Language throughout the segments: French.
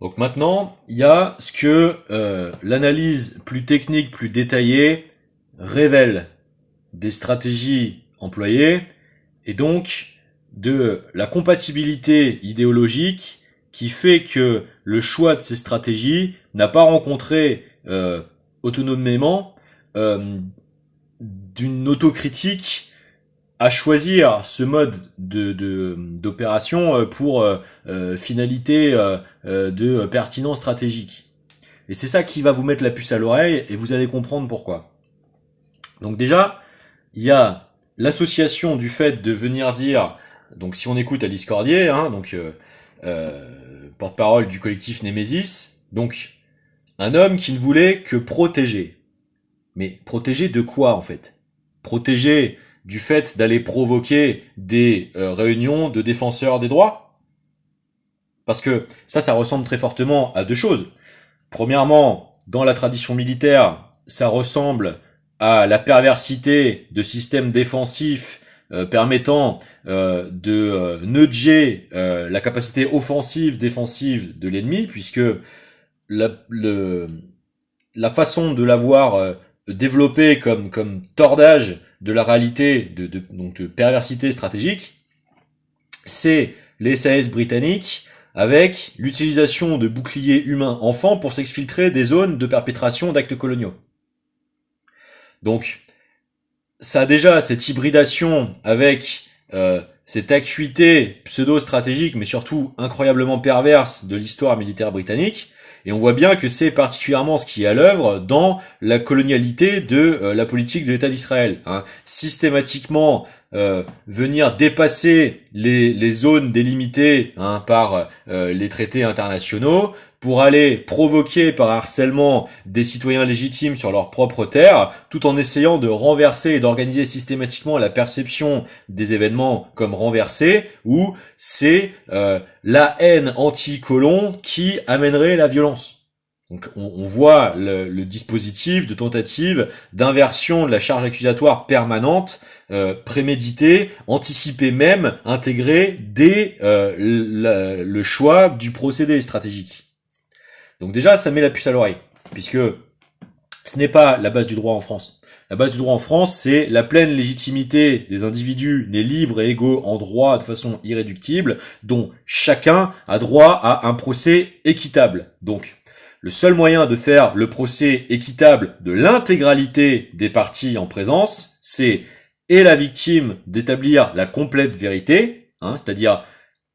Donc maintenant, il y a ce que l'analyse plus technique, plus détaillée révèle des stratégies employées et donc de la compatibilité idéologique qui fait que le choix de ces stratégies n'a pas rencontré autonomément euh, d'une autocritique à choisir ce mode d'opération pour finalité de pertinence stratégique. Et c'est ça qui va vous mettre la puce à l'oreille et vous allez comprendre pourquoi. Donc déjà, il y a l'association du fait de venir dire, donc si on écoute Alice Cordier, porte-parole du collectif Némésis, donc un homme qui ne voulait que protéger. Mais protéger de quoi en fait? Protéger du fait d'aller provoquer des réunions de défenseurs des droits? Parce que ça ressemble très fortement à deux choses. Premièrement, dans la tradition militaire, ça ressemble à la perversité de systèmes défensifs permettant de nudger la capacité offensive, défensive de l'ennemi, puisque la, le, la façon de l'avoir développé comme tordage de la réalité, donc de perversité stratégique, c'est les SAS britanniques avec l'utilisation de boucliers humains enfants pour s'exfiltrer des zones de perpétration d'actes coloniaux. Donc, ça a déjà cette hybridation avec cette acuité pseudo-stratégique, mais surtout incroyablement perverse de l'histoire militaire britannique. Et on voit bien que c'est particulièrement ce qui est à l'œuvre dans la colonialité de la politique de l'État d'Israël. Hein. Systématiquement venir dépasser les zones délimitées par les traités internationaux pour aller provoquer par harcèlement des citoyens légitimes sur leur propre terre, tout en essayant de renverser et d'organiser systématiquement la perception des événements comme renversés, où c'est la haine anti-colon qui amènerait la violence. Donc on voit le dispositif de tentative d'inversion de la charge accusatoire permanente, préméditée, anticipée même, intégrée dès le choix du procédé stratégique. Donc déjà, ça met la puce à l'oreille, puisque ce n'est pas la base du droit en France. La base du droit en France, c'est la pleine légitimité des individus nés libres et égaux en droit de façon irréductible, dont chacun a droit à un procès équitable. Donc, le seul moyen de faire le procès équitable de l'intégralité des parties en présence, c'est et la victime d'établir la complète vérité, c'est-à-dire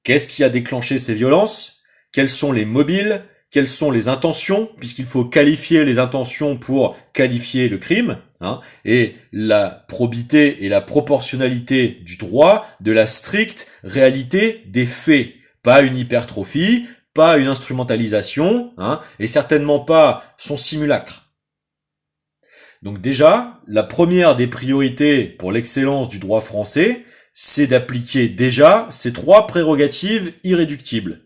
qu'est-ce qui a déclenché ces violences, quels sont les mobiles, quelles sont les intentions, puisqu'il faut qualifier les intentions pour qualifier le crime, et la probité et la proportionnalité du droit de la stricte réalité des faits, pas une hypertrophie, pas une instrumentalisation, et certainement pas son simulacre. Donc déjà, la première des priorités pour l'excellence du droit français, c'est d'appliquer déjà ces trois prérogatives irréductibles.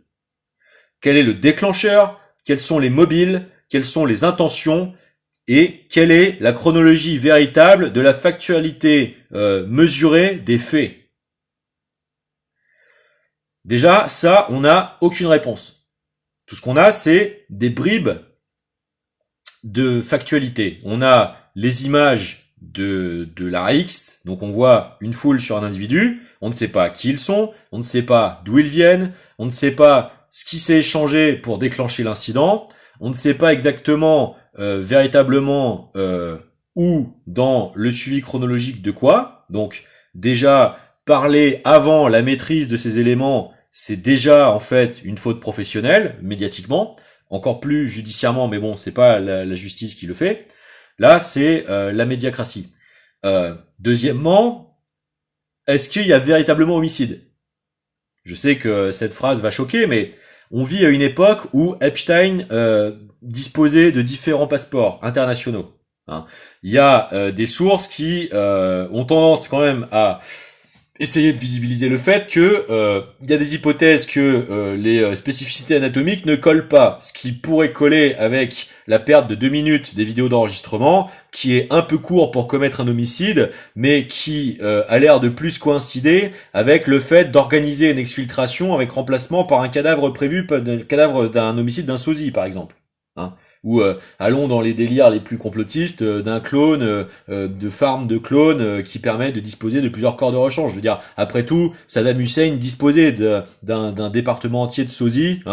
Quel est le déclencheur? Quels sont les mobiles? Quelles sont les intentions? Et quelle est la chronologie véritable de la factualité mesurée des faits? Déjà, ça, on n'a aucune réponse. Tout ce qu'on a, c'est des bribes de factualité. On a les images de la X, donc on voit une foule sur un individu, on ne sait pas qui ils sont, on ne sait pas d'où ils viennent, on ne sait pas ce qui s'est échangé pour déclencher l'incident, on ne sait pas exactement véritablement où dans le suivi chronologique de quoi. Donc déjà, parler avant la maîtrise de ces éléments, c'est déjà en fait une faute professionnelle, médiatiquement, encore plus judiciairement, mais bon, c'est pas la justice qui le fait. Là, c'est la médiacratie. Deuxièmement, est-ce qu'il y a véritablement homicide? Je sais que cette phrase va choquer, mais on vit à une époque où Epstein disposait de différents passeports internationaux. Il y a des sources qui ont tendance quand même à essayer de visibiliser le fait que il y a des hypothèses que les spécificités anatomiques ne collent pas, ce qui pourrait coller avec la perte de 2 minutes des vidéos d'enregistrement, qui est un peu court pour commettre un homicide, mais qui a l'air de plus coïncider avec le fait d'organiser une exfiltration avec remplacement par un cadavre prévu, le cadavre d'un homicide d'un sosie par exemple. Hein, ou allons dans les délires les plus complotistes d'un clone, de farm de clones qui permet de disposer de plusieurs corps de rechange. Je veux dire, après tout, Saddam Hussein disposait d'un département entier de sosies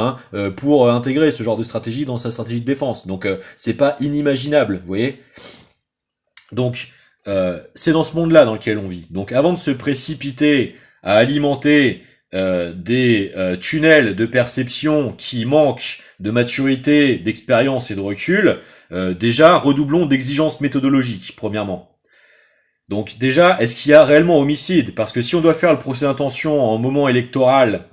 pour intégrer ce genre de stratégie dans sa stratégie de défense. Donc c'est pas inimaginable, vous voyez. Donc c'est dans ce monde-là dans lequel on vit. Donc avant de se précipiter à alimenter des tunnels de perception qui manquent de maturité, d'expérience et de recul, déjà redoublons d'exigences méthodologiques, premièrement. Donc déjà, est-ce qu'il y a réellement homicide? Parce que si on doit faire le procès d'intention en moment électoral,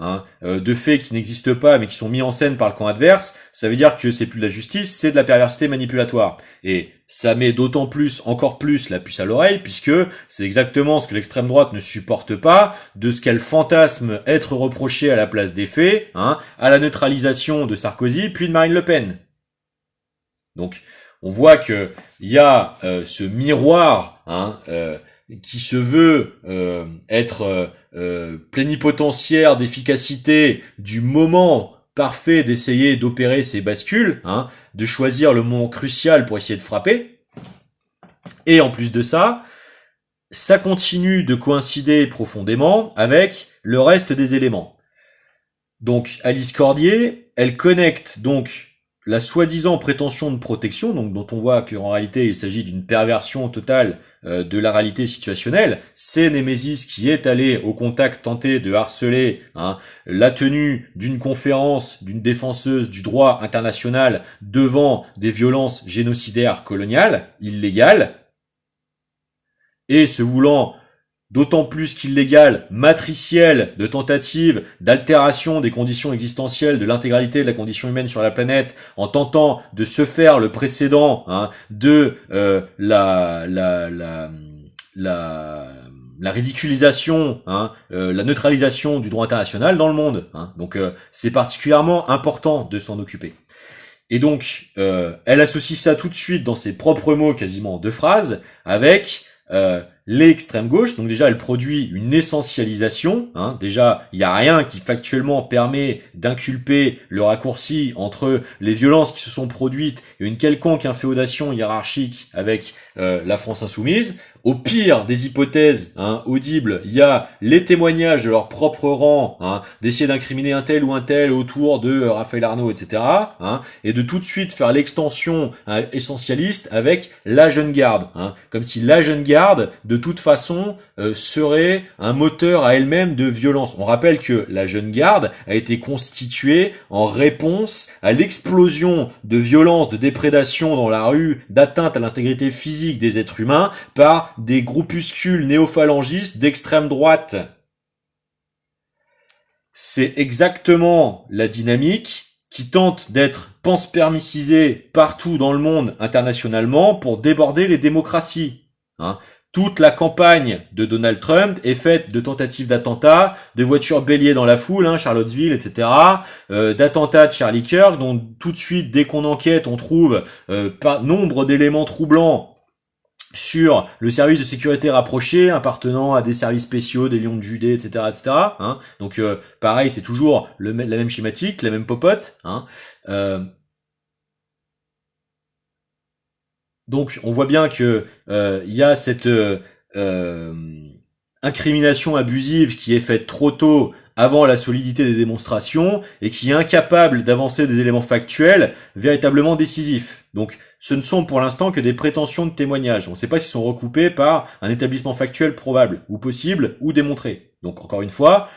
de faits qui n'existent pas mais qui sont mis en scène par le camp adverse, ça veut dire que c'est plus de la justice, c'est de la perversité manipulatoire. Et ça met d'autant plus, encore plus, la puce à l'oreille, puisque c'est exactement ce que l'extrême droite ne supporte pas, de ce qu'elle fantasme être reproché à la place des faits, à la neutralisation de Sarkozy, puis de Marine Le Pen. Donc, on voit que il y a ce miroir qui se veut être plénipotentiaire d'efficacité du moment parfait d'essayer d'opérer ces bascules, de choisir le moment crucial pour essayer de frapper. Et en plus de ça, ça continue de coïncider profondément avec le reste des éléments. Donc Alice Cordier, elle connecte donc la soi-disant prétention de protection, donc dont on voit qu'en réalité il s'agit d'une perversion totale de la réalité situationnelle. C'est Némésis qui est allé au contact tenter de harceler la tenue d'une conférence d'une défenseuse du droit international devant des violences génocidaires coloniales, illégales, et se voulant d'autant plus qu'illégale, matricielle de tentative d'altération des conditions existentielles de l'intégralité de la condition humaine sur la planète, en tentant de se faire le précédent de la ridiculisation, la neutralisation du droit international dans le monde. Donc c'est particulièrement important de s'en occuper. Et donc elle associe ça tout de suite dans ses propres mots, quasiment en 2 phrases, avec l'extrême gauche. Donc déjà elle produit une essentialisation, déjà il y a rien qui factuellement permet d'inculper le raccourci entre les violences qui se sont produites et une quelconque inféodation hiérarchique avec la France insoumise. Au pire des hypothèses audibles, il y a les témoignages de leur propre rang, d'essayer d'incriminer un tel ou un tel autour de Raphaël Arnaud, etc. Et de tout de suite faire l'extension essentialiste avec la jeune garde, comme si la jeune garde, de toute façon, serait un moteur à elle-même de violence. On rappelle que la jeune garde a été constituée en réponse à l'explosion de violence, de déprédation dans la rue, d'atteinte à l'intégrité physique des êtres humains par des groupuscules néophalangistes d'extrême droite. C'est exactement la dynamique qui tente d'être panspermicisée partout dans le monde internationalement pour déborder les démocraties. Toute la campagne de Donald Trump est faite de tentatives d'attentats, de voitures béliers dans la foule, Charlottesville, etc., d'attentats de Charlie Kirk, dont tout de suite, dès qu'on enquête, on trouve nombre d'éléments troublants sur le service de sécurité rapproché appartenant à des services spéciaux, des Lions de Judée, etc., etc. Donc pareil, c'est toujours la même schématique, la même popote. Donc on voit bien que il y a cette incrimination abusive qui est faite trop tôt avant la solidité des démonstrations et qui est incapable d'avancer des éléments factuels véritablement décisifs. Donc ce ne sont pour l'instant que des prétentions de témoignage. On ne sait pas s'ils sont recoupés par un établissement factuel probable ou possible ou démontré. Donc encore une fois,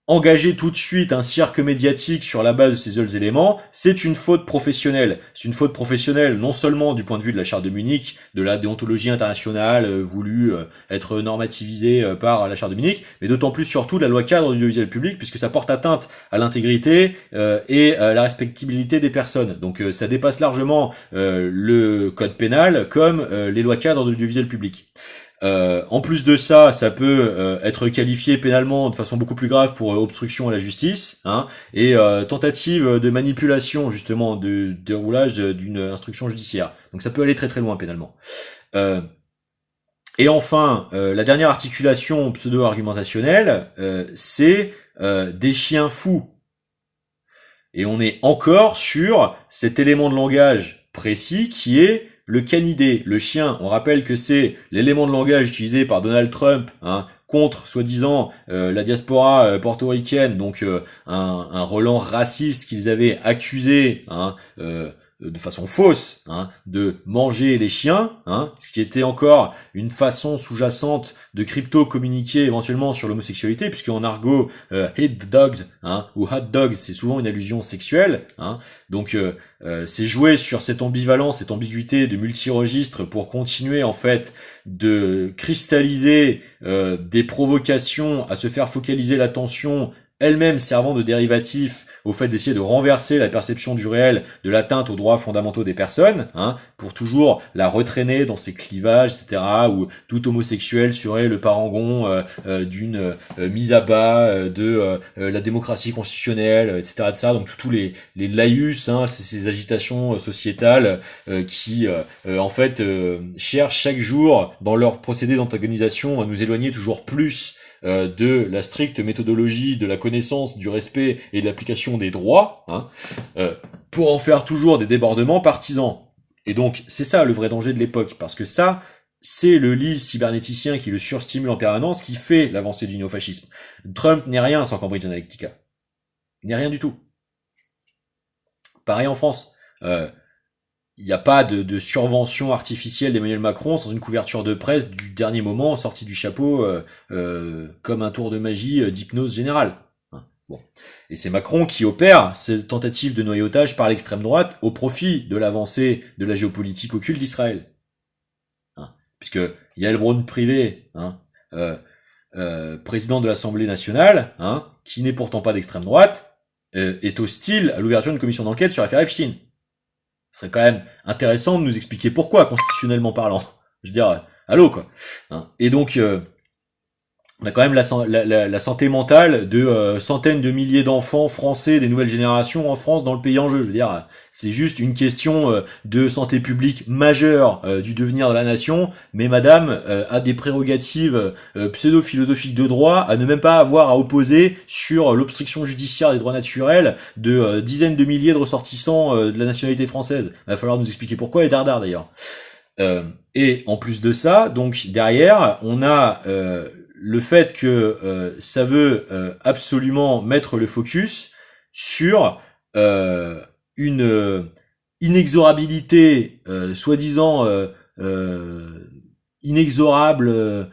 engager tout de suite un cirque médiatique sur la base de ces seuls éléments, c'est une faute professionnelle. C'est une faute professionnelle non seulement du point de vue de la charte de Munich, de la déontologie internationale voulue être normativisée par la charte de Munich, mais d'autant plus surtout de la loi cadre de l'audiovisuel public, puisque ça porte atteinte à l'intégrité et la respectabilité des personnes. Donc ça dépasse largement le code pénal comme les lois cadres de l'audiovisuel public. En plus de ça, ça peut être qualifié pénalement de façon beaucoup plus grave pour obstruction à la justice, hein, et tentative de manipulation justement de déroulage d'une instruction judiciaire. Donc ça peut aller très très loin pénalement. Et enfin, la dernière articulation pseudo-argumentationnelle, c'est des chiens fous. Et on est encore sur cet élément de langage précis qui est le canidé, le chien. On rappelle que c'est l'élément de langage utilisé par Donald Trump, hein, contre, soi-disant, la diaspora portoricaine, donc un relent raciste qu'ils avaient accusé, hein, de façon fausse, hein, de manger les chiens, hein, ce qui était encore une façon sous-jacente de crypto-communiquer éventuellement sur l'homosexualité, puisque en argot, hit dogs, hein, ou hot dogs, c'est souvent une allusion sexuelle, hein, donc c'est jouer sur cette ambivalence, cette ambiguïté de multi-registres pour continuer en fait de cristalliser des provocations à se faire focaliser l'attention, elles-mêmes servant de dérivatif au fait d'essayer de renverser la perception du réel de l'atteinte aux droits fondamentaux des personnes, hein, pour toujours la retraîner dans ces clivages, etc., où tout homosexuel serait le parangon d'une mise à bas de la démocratie constitutionnelle, etc., etc. Donc tous les laïus, hein, ces agitations sociétales qui, en fait, cherchent chaque jour, dans leur procédé d'antagonisation, à nous éloigner toujours plus de la stricte méthodologie de la connaissance, du respect et de l'application des droits, hein, pour en faire toujours des débordements partisans. Et donc, c'est ça le vrai danger de l'époque, parce que ça, c'est le lit cybernéticien qui le surstimule en permanence, qui fait l'avancée du néofascisme. Trump n'est rien sans Cambridge Analytica. Il n'est rien du tout. Pareil en France. Il n'y a pas de survention artificielle d'Emmanuel Macron sans une couverture de presse du dernier moment sortie du chapeau comme un tour de magie d'hypnose générale. Hein, bon. Et c'est Macron qui opère cette tentative de noyautage par l'extrême droite au profit de l'avancée de la géopolitique occulte d'Israël. Hein, puisque Yael Braun-Privé, hein, président de l'Assemblée nationale, hein, qui n'est pourtant pas d'extrême droite, est hostile à l'ouverture d'une commission d'enquête sur l'affaire Epstein. Ce serait quand même intéressant de nous expliquer pourquoi, constitutionnellement parlant. Je veux dire, allô, quoi. Hein. Et donc, on a quand même la santé mentale de centaines de milliers d'enfants français des nouvelles générations en France dans le pays en jeu. Je veux dire, c'est juste une question de santé publique majeure du devenir de la nation, mais madame a des prérogatives pseudo-philosophiques de droit à ne même pas avoir à opposer sur l'obstruction judiciaire des droits naturels de dizaines de milliers de ressortissants de la nationalité française. Il va falloir nous expliquer pourquoi, et dardard d'ailleurs. Et en plus de ça, donc derrière, on a le fait que ça veut absolument mettre le focus sur une inexorabilité soi-disant inexorablement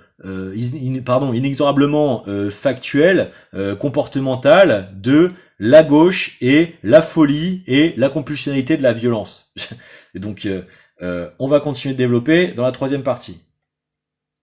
factuelle, comportementale de la gauche et la folie et la compulsionnalité de la violence. Et donc on va continuer de développer dans la troisième partie.